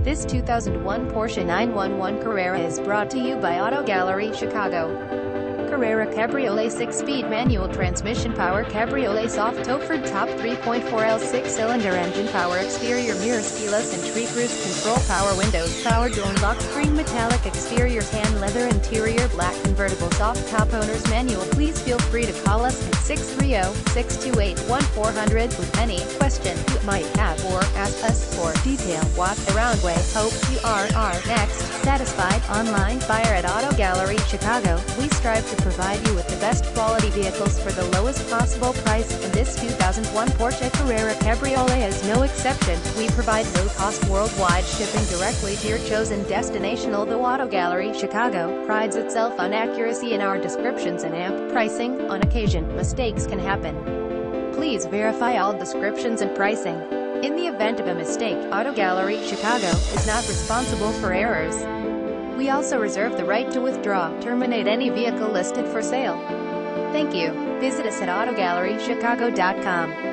This 2001 Porsche 911 Carrera is brought to you by Auto Gallery Chicago. Carrera Cabriolet 6-speed manual transmission power Cabriolet soft Toford top 3.4L 6-cylinder engine power exterior mirrors keyless entry cruise control power windows power door lock screen metallic exterior tan leather interior black convertible soft top owner's manual. Please feel free to call us at 630-628-1400 with any question you might have or ask us for detail. Walk around way. Hope you are next satisfied. Online buyer at Auto Gallery Chicago. We strive to provide you with the best quality vehicles for the lowest possible price, and this 2001 Porsche Carrera Cabriolet is no exception. We provide no-cost worldwide shipping directly to your chosen destination. Although Auto Gallery Chicago prides itself on accuracy in our descriptions and amp pricing, on occasion, mistakes can happen. Please verify all descriptions and pricing. In the event of a mistake, Auto Gallery Chicago is not responsible for errors. We also reserve the right to withdraw, terminate any vehicle listed for sale. Thank you. Visit us at AutoGalleryChicago.com.